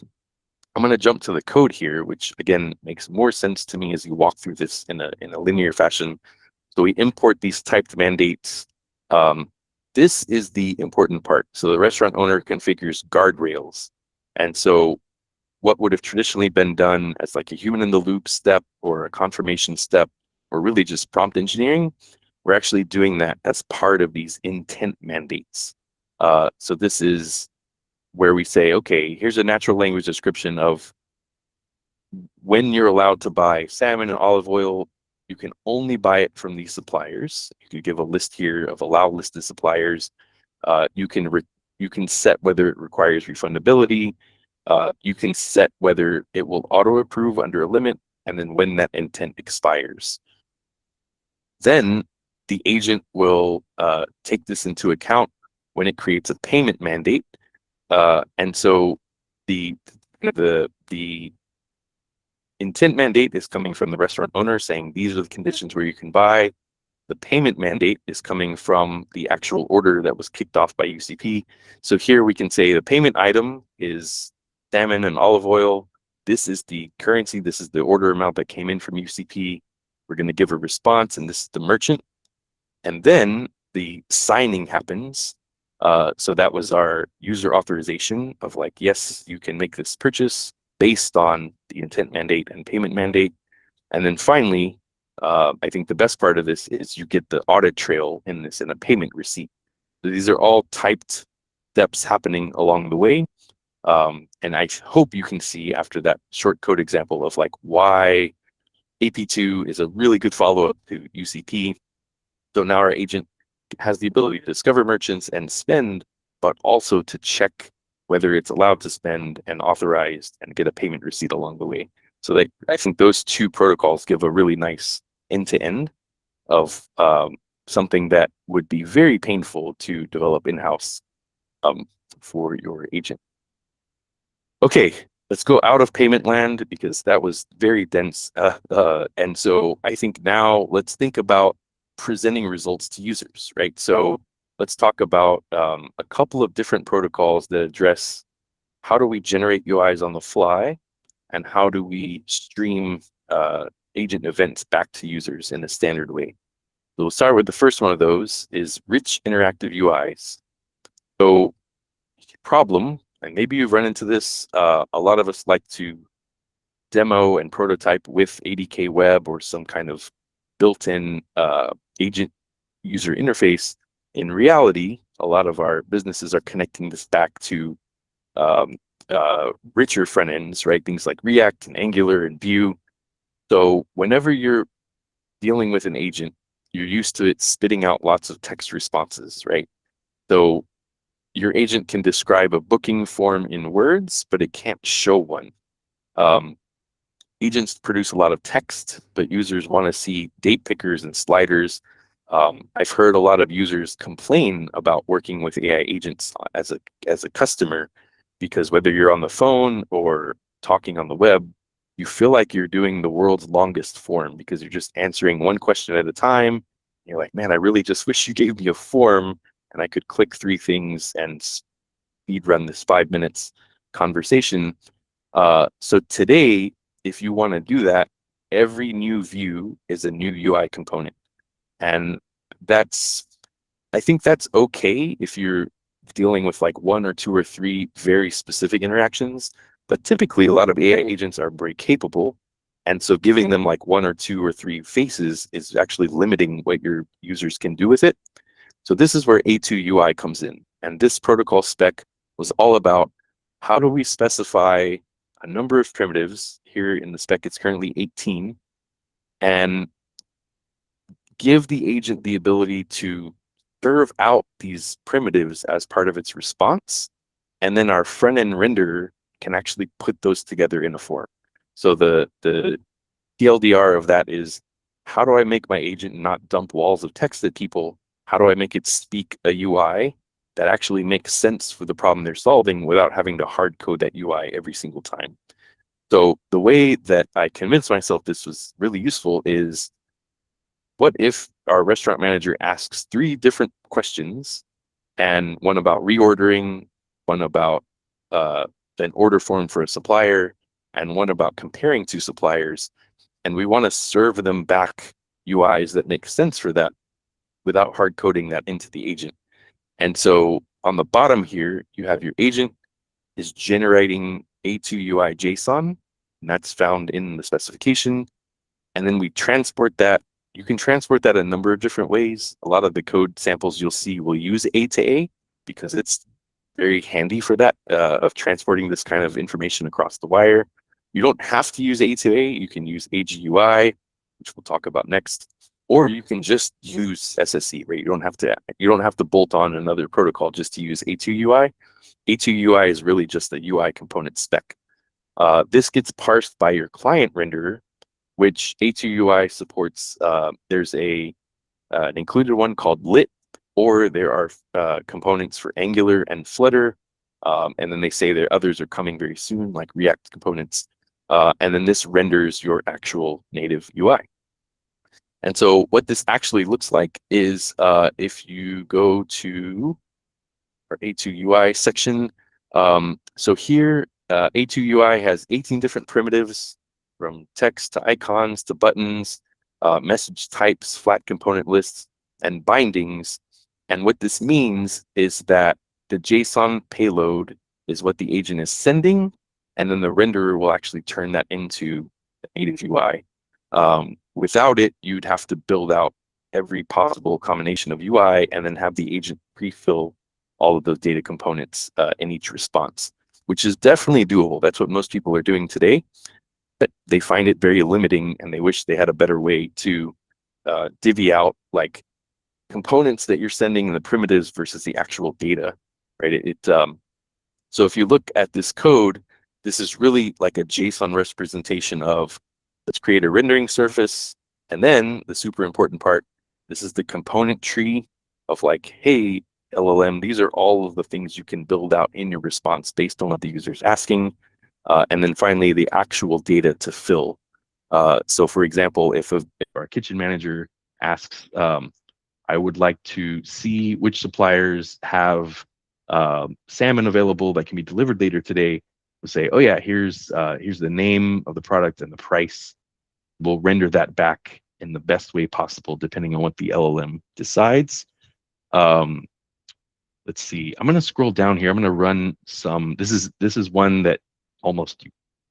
going to jump to the code here, which again makes more sense to me as you walk through this in a linear fashion. So we import these typed mandates. This is the important part. So the restaurant owner configures guardrails. And so what would have traditionally been done as like a human in the loop step or a confirmation step, or really just prompt engineering, we're actually doing that as part of these intent mandates. So this is where we say, okay, here's a natural language description of when you're allowed to buy salmon and olive oil. You can only buy it from these suppliers. You could give a list here of allow listed suppliers. You can set whether it requires refundability. You can set whether it will auto approve under a limit, and then when that intent expires. Then the agent will take this into account when it creates a payment mandate. And so the intent mandate is coming from the restaurant owner saying these are the conditions where you can buy. The payment mandate is coming from the actual order that was kicked off by UCP. So here we can say the payment item is salmon and olive oil. This is the currency. This is the order amount that came in from UCP. We're going to give a response, and this is the merchant. And then the signing happens. So that was our user authorization of like, yes, you can make this purchase based on the intent mandate and payment mandate. And then finally, I think the best part of this is you get the audit trail in this in a payment receipt. So these are all typed steps happening along the way. And I hope you can see after that short code example of like why AP2 is a really good follow-up to UCP. So now our agent has the ability to discover merchants and spend, but also to check whether it's allowed to spend and authorized and get a payment receipt along the way. So I think those two protocols give a really nice end-to-end of something that would be very painful to develop in-house for your agent. Okay, let's go out of payment land because that was very dense. And so I think now let's think about presenting results to users, right? So let's talk about a couple of different protocols that address how do we generate UIs on the fly and how do we stream agent events back to users in a standard way. So we'll start with the first one of those is rich interactive UIs. So problem, and maybe you've run into this, a lot of us like to demo and prototype with ADK web or some kind of built-in agent user interface. In reality, a lot of our businesses are connecting this back to richer front ends, right? Things like React and Angular and Vue. So whenever you're dealing with an agent, you're used to it spitting out lots of text responses, right? So your agent can describe a booking form in words, but it can't show one. Agents produce a lot of text, but users want to see date pickers and sliders. I've heard a lot of users complain about working with AI agents as a customer, because whether you're on the phone or talking on the web, you feel like you're doing the world's longest form because you're just answering one question at a time. You're like, man, I really just wish you gave me a form and I could click 3 things and speed run this 5 minutes conversation. So today, if you want to do that, every new view is a new UI component. And I think that's okay if you're dealing with like 1 or 2 or 3 very specific interactions. But typically, a lot of AI agents are very capable. And so giving them like 1 or 2 or 3 faces is actually limiting what your users can do with it. So this is where A2UI comes in. And this protocol spec was all about how do we specify a number of primitives. Here in the spec, it's currently 18, and give the agent the ability to serve out these primitives as part of its response. And then our front end renderer can actually put those together in a form. So the TLDR of that is, how do I make my agent not dump walls of text at people? How do I make it speak a UI that actually makes sense for the problem they're solving without having to hard code that UI every single time? So the way that I convinced myself this was really useful is, what if our restaurant manager asks 3 different questions, and one about reordering, one about an order form for a supplier, and one about comparing 2 suppliers, and we want to serve them back UIs that make sense for that without hard coding that into the agent. And so on the bottom here, you have your agent is generating A2UI JSON, and that's found in the specification. And then we transport that. You can transport that a number of different ways. A lot of the code samples you'll see will use A to A because it's very handy for that, of transporting this kind of information across the wire. You don't have to use A to A. You can use AGUI, which we'll talk about next, or you can just use SSE, right? You don't have to bolt on another protocol just to use A2UI. A2UI is really just a UI component spec. This gets parsed by your client renderer, which A2UI supports. There's a an included one called lit, or there are components for Angular and Flutter. And then they say that others are coming very soon, like React components. And then this renders your actual native UI. And so what this actually looks like is if you go to our A2UI section. So here, A2UI has 18 different primitives, from text to icons to buttons, message types, flat component lists, and bindings. And what this means is that the JSON payload is what the agent is sending, and then the renderer will actually turn that into the native UI. Without it, you'd have to build out every possible combination of UI and then have the agent pre-fill all of those data components in each response, which is definitely doable. That's what most people are doing today, but they find it very limiting, and they wish they had a better way to divvy out like components that you're sending in the primitives versus the actual data, right? So if you look at this code, this is really like a JSON representation of, let's create a rendering surface. And then the super important part, this is the component tree of like, hey, LLM, these are all of the things you can build out in your response based on what the user's asking. And then finally, the actual data to fill. So for example, if our kitchen manager asks, I would like to see which suppliers have salmon available that can be delivered later today. We'll say, oh yeah, here's the name of the product and the price. We'll render that back in the best way possible, depending on what the LLM decides. Let's see. I'm going to scroll down here. I'm going to run some. This is one that almost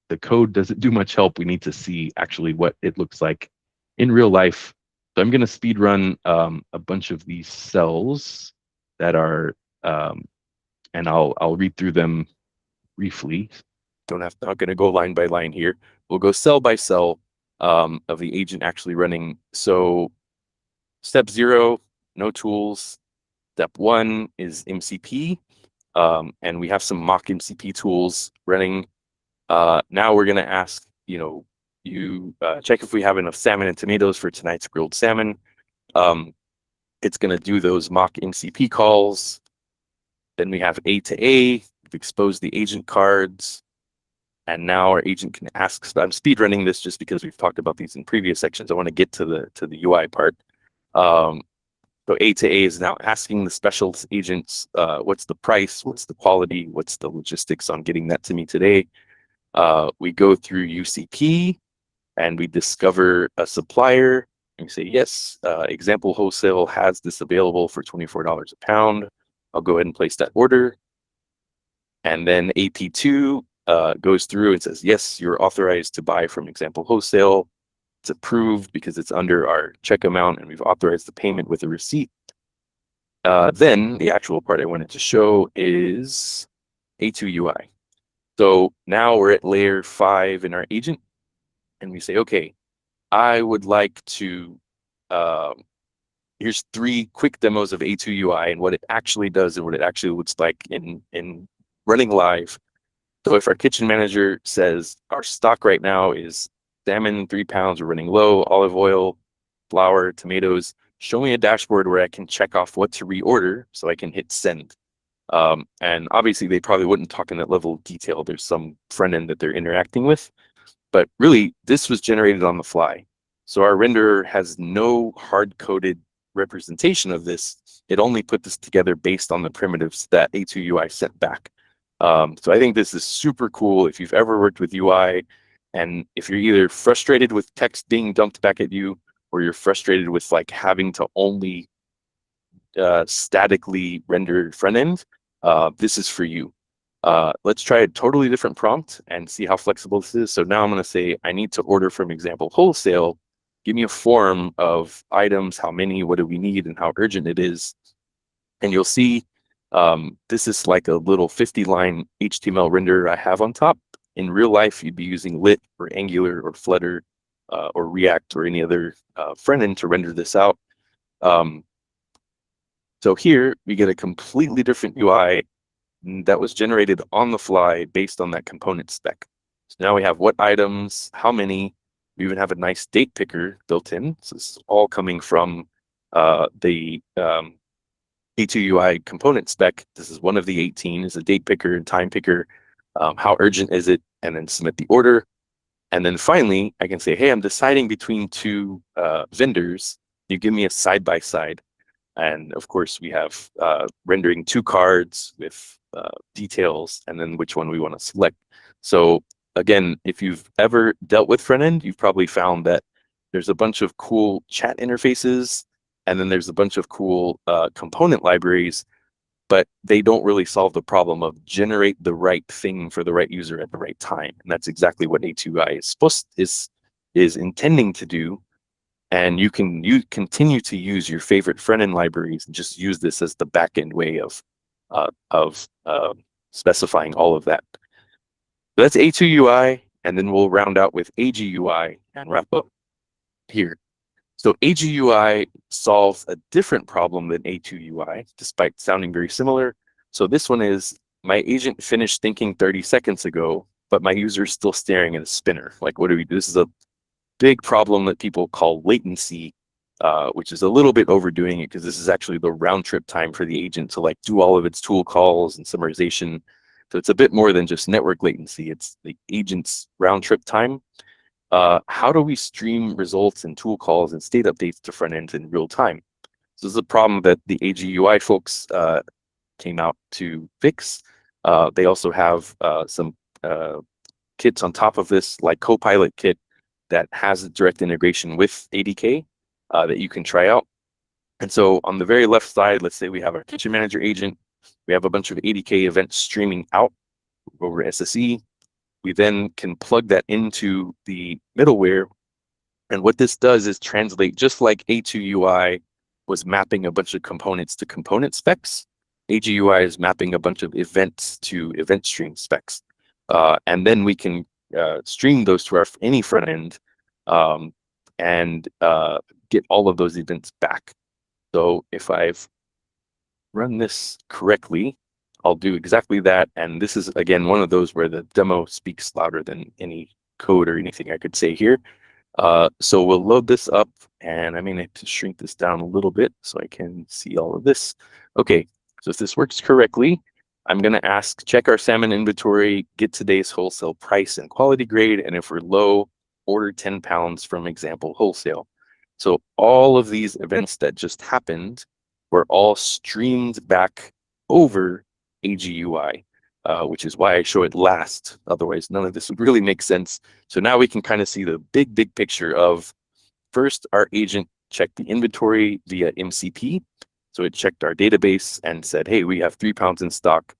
the code doesn't do much help. We need to see actually what it looks like in real life. So I'm going to speed run a bunch of these cells that are, and I'll read through them briefly. Not going to go line by line here. We'll go cell by cell of the agent actually running. So step 0, no tools. Step 1 is MCP, and we have some mock MCP tools running. Now we're going to ask, you check if we have enough salmon and tomatoes for tonight's grilled salmon. It's going to do those mock MCP calls. Then we have A to A. We've exposed the agent cards. And now our agent can ask. So I'm speed running this just because we've talked about these in previous sections. I want to get to the UI part. So A to A is now asking the special agents, what's the price, what's the quality, what's the logistics on getting that to me today. We go through UCP and we discover a supplier. And we say, yes, Example Wholesale has this available for $24 a pound. I'll go ahead and place that order. And then AP2 goes through and says, yes, you're authorized to buy from Example Wholesale. It's approved because it's under our check amount and we've authorized the payment with a receipt. Then the actual part I wanted to show is A2UI. So now we're at layer 5 in our agent, and we say, okay, I would like to, here's 3 quick demos of A2UI and what it actually does and what it actually looks like in running live. So if our kitchen manager says our stock right now is salmon 3 pounds, we're running low, olive oil, flour, tomatoes, show me a dashboard where I can check off what to reorder so I can hit send. And obviously they probably wouldn't talk in that level of detail. There's some front end that they're interacting with, but really this was generated on the fly. So our renderer has no hard-coded representation of this. It only put this together based on the primitives that A2UI sent back. So I think this is super cool if you've ever worked with UI, and if you're either frustrated with text being dumped back at you, or you're frustrated with like having to only statically render front end, this is for you. Let's try a totally different prompt and see how flexible this is. So now I'm going to say, I need to order from Example Wholesale. Give me a form of items, how many, what do we need, and how urgent it is. And you'll see this is like a little 50-line HTML renderer I have on top. In real life, you'd be using Lit or Angular or Flutter or React or any other front end to render this out. So here we get a completely different UI that was generated on the fly based on that component spec. So now we have what items, how many. We even have a nice date picker built in. So this is all coming from the A2UI component spec. This is one of the 18, is a date picker and time picker. How urgent is it? And then submit the order. And then finally, I can say, hey, I'm deciding between two vendors. You give me a side-by-side. And of course, we have rendering two cards with details and then which one we want to select. So again, if you've ever dealt with front end, you've probably found that there's a bunch of cool chat interfaces, and then there's a bunch of cool component libraries, but they don't really solve the problem of generate the right thing for the right user at the right time. And that's exactly what A2I is intending to do. And you continue to use your favorite front-end libraries and just use this as the back-end way of specifying all of that. So that's A2UI, and then we'll round out with AGUI and wrap up here. So AGUI solves a different problem than A2UI, despite sounding very similar. So this one is, my agent finished thinking 30 seconds ago, but my user is still staring at a spinner. Like, what do we do? This is a big problem that people call latency, which is a little bit overdoing it, because this is actually the round trip time for the agent to like do all of its tool calls and summarization. So it's a bit more than just network latency. It's the agent's round trip time. How do we stream results and tool calls and state updates to front ends in real time? So this is a problem that the AGUI folks came out to fix. They also have some kits on top of this, like Copilot kit, that has a direct integration with ADK that you can try out. And so on the very left side, let's say we have our kitchen manager agent. We have a bunch of ADK events streaming out over SSE. We then can plug that into the middleware. And what this does is translate, just like A2UI was mapping a bunch of components to component specs, AGUI is mapping a bunch of events to event stream specs. And then we can stream those to any front end and get all of those events back. So if I've run this correctly, I'll do exactly that. And this is, again, one of those where the demo speaks louder than any code or anything I could say here. So we'll load this up, and I may need to shrink this down a little bit so I can see all of this. Okay, so if this works correctly, I'm going to ask, check our salmon inventory, get today's wholesale price and quality grade, and if we're low, order 10 pounds from example wholesale. So all of these events that just happened were all streamed back over AGUI, which is why I show it last. Otherwise, none of this would really make sense. So now we can kind of see the big picture of, first, our agent checked the inventory via MCP. So it checked our database and said, hey, we have 3 pounds in stock.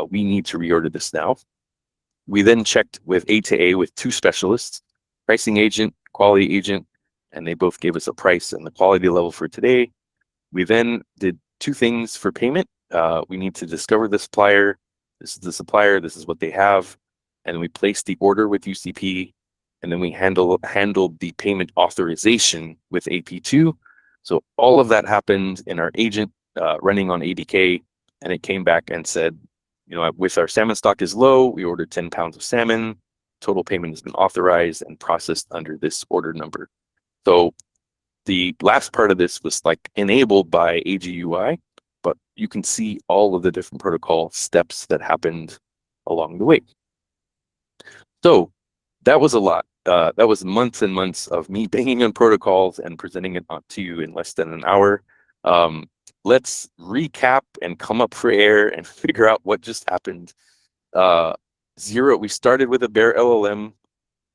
We need to reorder this now. We then checked with A2A with 2 specialists, pricing agent, quality agent, and they both gave us a price and the quality level for today. We then did 2 things for payment. We need to discover the supplier. This is the supplier, this is what they have. And we placed the order with UCP, and then we handled the payment authorization with AP2. So all of that happened in our agent running on ADK, and it came back and said, with our salmon stock is low, we ordered 10 pounds of salmon, total payment has been authorized and processed under this order number. So the last part of this was like enabled by AGUI, but you can see all of the different protocol steps that happened along the way. So that was a lot. That was months and months of me banging on protocols and presenting it to you in less than an hour. Let's recap and come up for air and figure out what just happened. We started with a bare LLM.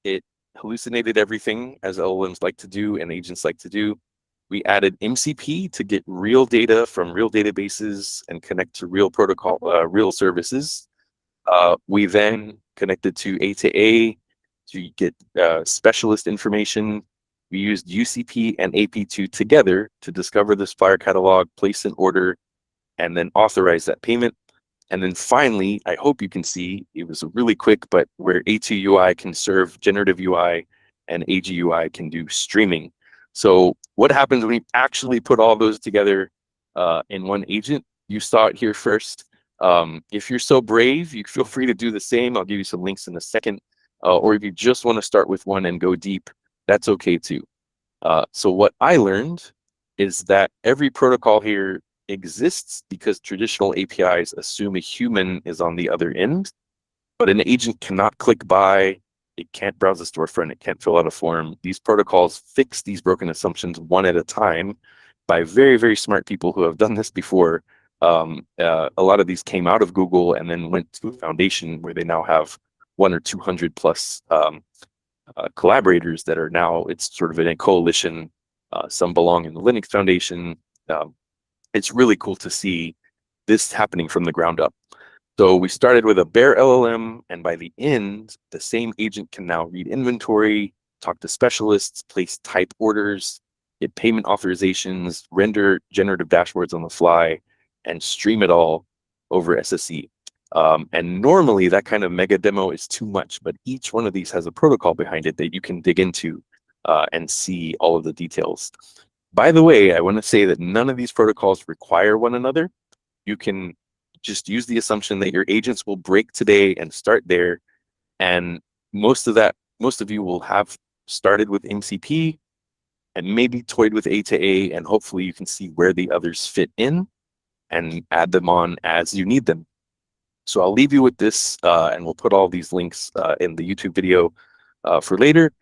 It hallucinated everything, as LLMs like to do and agents like to do. We added MCP to get real data from real databases and connect to real protocol, real services. We then connected to A2A to get specialist information. We used UCP and AP2 together to discover the supplier catalog, place an order, and then authorize that payment. And then finally, I hope you can see, it was really quick, but where A2UI can serve generative UI and AGUI can do streaming. So what happens when you actually put all those together in one agent? You saw it here first. If you're so brave, you feel free to do the same. I'll give you some links in a second. Or if you just want to start with one and go deep, that's okay too. So what I learned is that every protocol here exists because traditional APIs assume a human is on the other end, but an agent cannot click buy, it can't browse a storefront, it can't fill out a form. These protocols fix these broken assumptions one at a time by very, very smart people who have done this before. A lot of these came out of Google and then went to a foundation where they now have 1 or 200 plus collaborators that are now, it's sort of in a coalition. Some belong in the Linux Foundation. Um, it's really cool to see this happening from the ground up. So we started with a bare LLM, and by the end, the same agent can now read inventory, talk to specialists, place type orders, get payment authorizations, render generative dashboards on the fly, and stream it all over SSE. And normally that kind of mega demo is too much, but each one of these has a protocol behind it that you can dig into and see all of the details. By the way, I want to say that none of these protocols require one another. You can just use the assumption that your agents will break today and start there. And most of you will have started with MCP and maybe toyed with A to A, and hopefully you can see where the others fit in and add them on as you need them. So I'll leave you with this, and we'll put all these links in the YouTube video for later.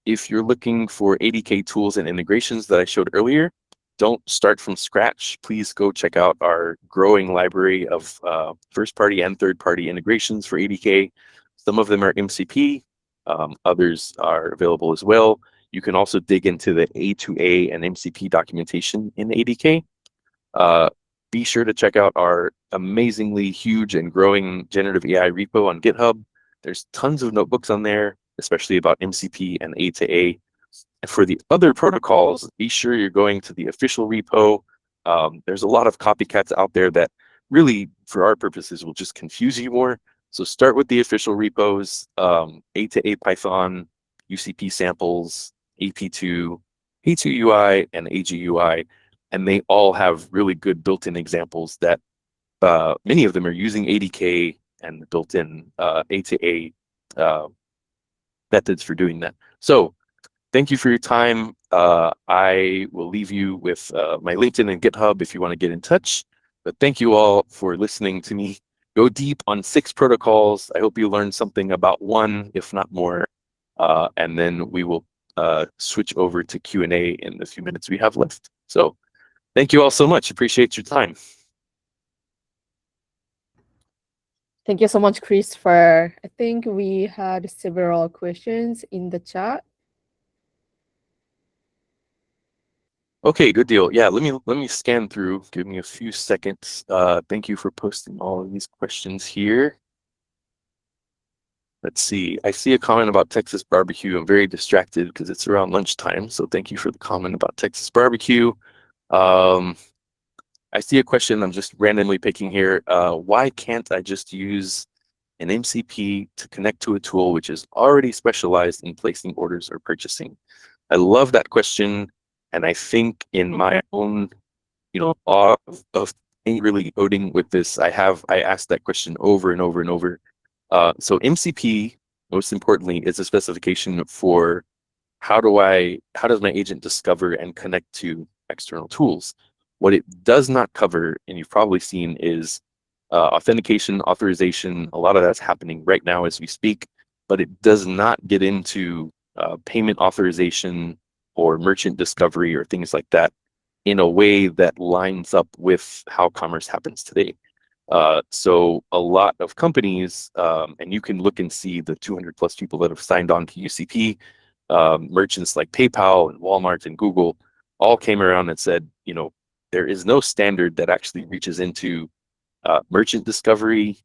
If you're looking for ADK tools and integrations that I showed earlier, don't start from scratch. Please go check out our growing library of first-party and third-party integrations for ADK. Some of them are MCP, others are available as well. You can also dig into the A2A and MCP documentation in ADK. Be sure to check out our amazingly huge and growing generative AI repo on GitHub. There's tons of notebooks on there, especially about MCP and A to A. And for the other protocols, be sure you're going to the official repo. There's a lot of copycats out there that really, for our purposes, will just confuse you more. So start with the official repos, A to A Python, UCP samples, AP2, A2UI, and AGUI. And they all have really good built-in examples that many of them are using ADK and built-in A to A methods for doing that. So thank you for your time. I will leave you with my LinkedIn and GitHub if you want to get in touch. But thank you all for listening to me go deep on 6 protocols. I hope you learned something about one, if not more. And then we will switch over to Q&A in the few minutes we have left. So thank you all so much. Appreciate your time. Thank you so much, Christopher. I think we had several questions in the chat. Okay, good deal. Yeah, let me scan through. Give me a few seconds. Thank you for posting all of these questions here. Let's see. I see a comment about Texas barbecue. I'm very distracted because it's around lunchtime. So thank you for the comment about Texas barbecue. I see a question I'm just randomly picking here. Why can't I just use an MCP to connect to a tool which is already specialized in placing orders or purchasing? I love that question. And I think in my own, awe of really coding with this, I asked that question over and over and over. So MCP, most importantly, is a specification for how does my agent discover and connect to external tools? What it does not cover, and you've probably seen, is authentication, authorization. A lot of that's happening right now as we speak, but it does not get into payment authorization or merchant discovery or things like that in a way that lines up with how commerce happens today. So a lot of companies, and you can look and see the 200 plus people that have signed on to UCP, merchants like PayPal and Walmart and Google all came around and said, there is no standard that actually reaches into merchant discovery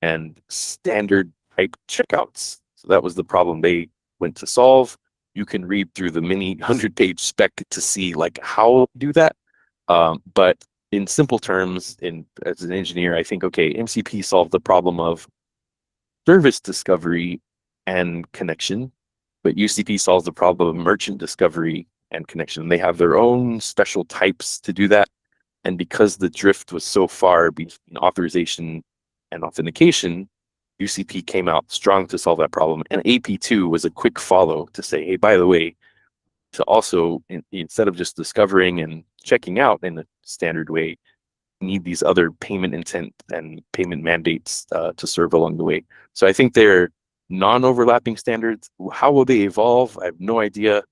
and standard type checkouts. So that was the problem they went to solve. You can read through the many 100-page spec to see like how to do that. But in simple terms, as an engineer, I think, okay, MCP solved the problem of service discovery and connection, but UCP solves the problem of merchant discovery and connection. They have their own special types to do that. And because the drift was so far between authorization and authentication, UCP came out strong to solve that problem. And AP2 was a quick follow to say, hey, by the way, to also, instead of just discovering and checking out in the standard way, need these other payment intent and payment mandates to serve along the way. So I think they're non-overlapping standards. How will they evolve? I have no idea.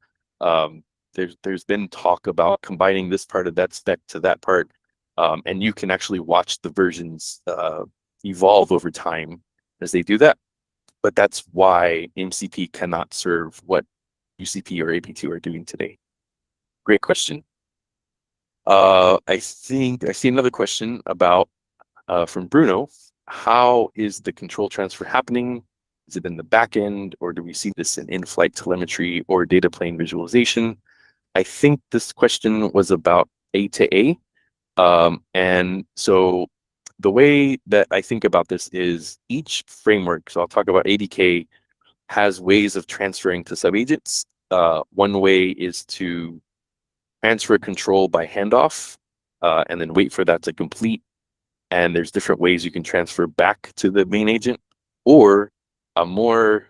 Um, there's been talk about combining this part of that spec to that part, and you can actually watch the versions evolve over time as they do that. But that's why MCP cannot serve what UCP or AP2 are doing today. Great question. I think I see another question about from Bruno. How is the control transfer happening? Is it in the back end, or do we see this in in-flight telemetry or data plane visualization? I think this question was about A to A. And so the way that I think about this is each framework, so I'll talk about ADK, has ways of transferring to subagents. One way is to transfer control by handoff, and then wait for that to complete. And there's different ways you can transfer back to the main agent, or a more,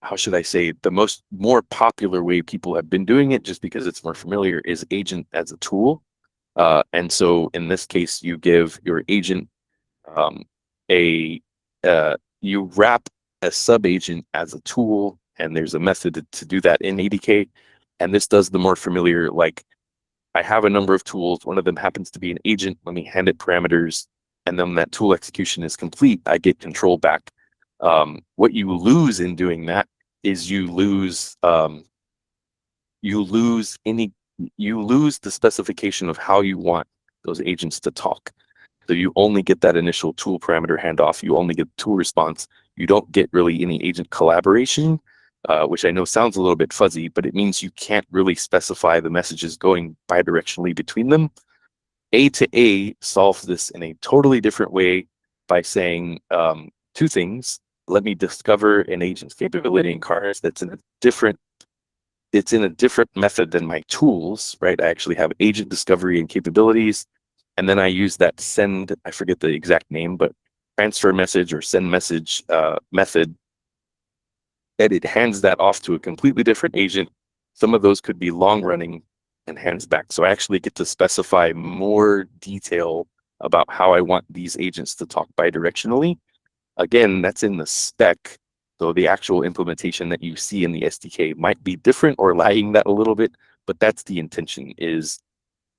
how should I say, the more popular way people have been doing it, just because it's more familiar, is agent as a tool. And so in this case, you give your agent um, you wrap a sub agent as a tool, and there's a method to do that in ADK. And this does the more familiar, like, I have a number of tools. One of them happens to be an agent. Let me hand it parameters. And then when that tool execution is complete, I get control back. What you lose in doing that is you lose the specification of how you want those agents to talk. So you only get that initial tool parameter handoff. You only get tool response. You don't get really any agent collaboration, which I know sounds a little bit fuzzy, but it means you can't really specify the messages going bidirectionally between them. A to A solves this in a totally different way by saying two things. Let me discover an agent's capability in cars that's in a different method than my tools, right? I actually have agent discovery and capabilities. And then I use that send, I forget the exact name, but transfer message or send message method. And it hands that off to a completely different agent. Some of those could be long running and hands back. So I actually get to specify more detail about how I want these agents to talk bidirectionally. Again, that's in the spec. So the actual implementation that you see in the SDK might be different or lagging that a little bit, but that's the intention, is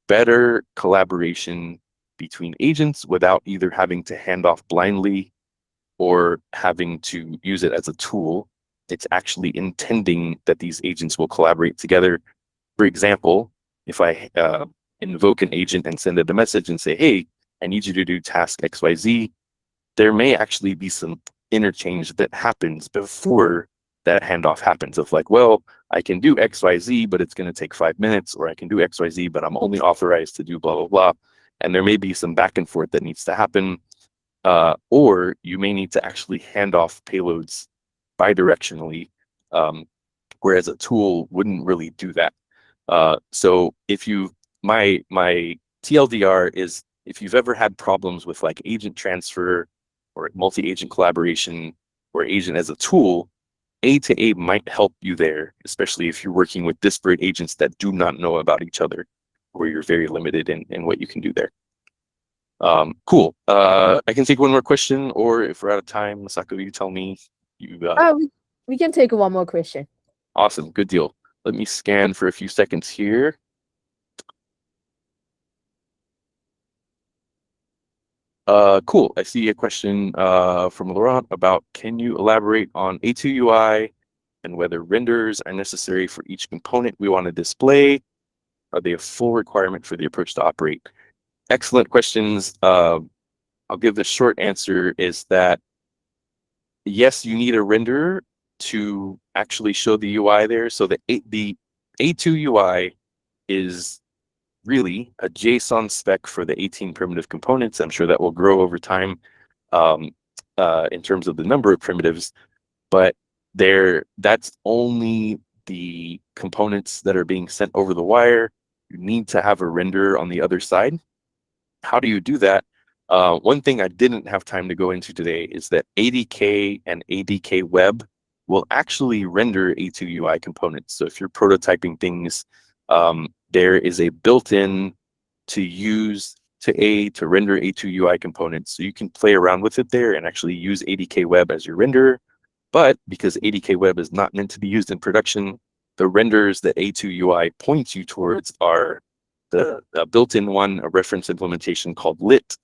better collaboration between agents without either having to hand off blindly or having to use it as a tool. It's actually intending that these agents will collaborate together. For example, if I invoke an agent and send it a message and say, hey, I need you to do task XYZ, there may actually be some interchange that happens before that handoff happens of like, well, I can do XYZ, but it's going to take 5 minutes, or I can do XYZ, but I'm only authorized to do blah, blah, blah. And there may be some back and forth that needs to happen. Or you may need to actually hand off payloads bidirectionally, whereas a tool wouldn't really do that. So if you, my TLDR is, if you've ever had problems with like agent transfer or multi-agent collaboration or agent as a tool, A to A might help you there, especially if you're working with disparate agents that do not know about each other, where you're very limited in what you can do there. Cool. I can take one more question, or if we're out of time, Masako, you tell me. We can take one more question. Awesome. Good deal. Let me scan for a few seconds here. Cool. I see a question from Laurent about, can you elaborate on A2 UI and whether renders are necessary for each component we want to display? Are they a full requirement for the approach to operate? Excellent questions. I'll give the short answer is that yes, you need a renderer to actually show the UI there. So the A2 UI is really a JSON spec for the 18 primitive components. I'm sure that will grow over time in terms of the number of primitives, but that's only the components that are being sent over the wire. You need to have a renderer on the other side. How do you do that? One thing I didn't have time to go into today is that ADK and ADK Web will actually render A2 UI components. So if you're prototyping things, there is a built-in to use to render A2 UI components. So you can play around with it there and actually use ADK Web as your renderer. But because ADK Web is not meant to be used in production, the renders that A2 UI points you towards are the built-in one, a reference implementation called LIT,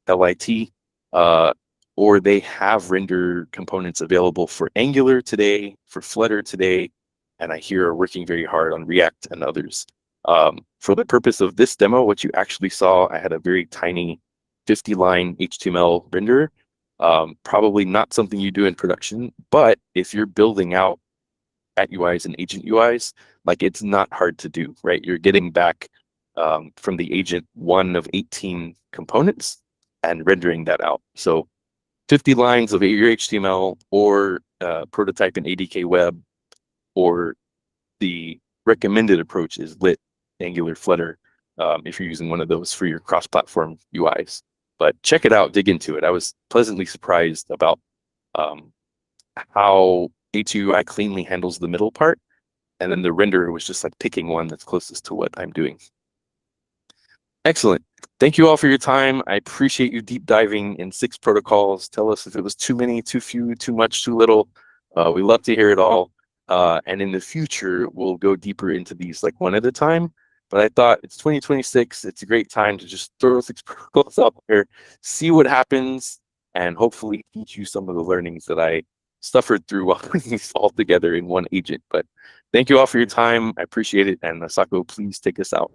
L-I-T, or they have render components available for Angular today, for Flutter today, and I hear are working very hard on React and others. For the purpose of this demo, what you actually saw, I had a very tiny 50-line HTML renderer. Probably not something you do in production, but if you're building out at UIs and agent UIs, like it's not hard to do, right? You're getting back from the agent one of 18 components and rendering that out. So 50 lines of your HTML or prototype in ADK Web, or the recommended approach is Lit, Angular, Flutter, if you're using one of those for your cross-platform UIs. But check it out, dig into it. I was pleasantly surprised about how A2UI cleanly handles the middle part, and then the renderer was just like picking one that's closest to what I'm doing. Excellent. Thank you all for your time. I appreciate you deep diving in 6 protocols. Tell us if it was too many, too few, too much, too little. We love to hear it all. And in the future, we'll go deeper into these like one at a time. But I thought it's 2026. It's a great time to just throw 6 protocols out there, see what happens, and hopefully teach you some of the learnings that I suffered through while putting these all together in one agent. But thank you all for your time. I appreciate it. And Asako, please take us out.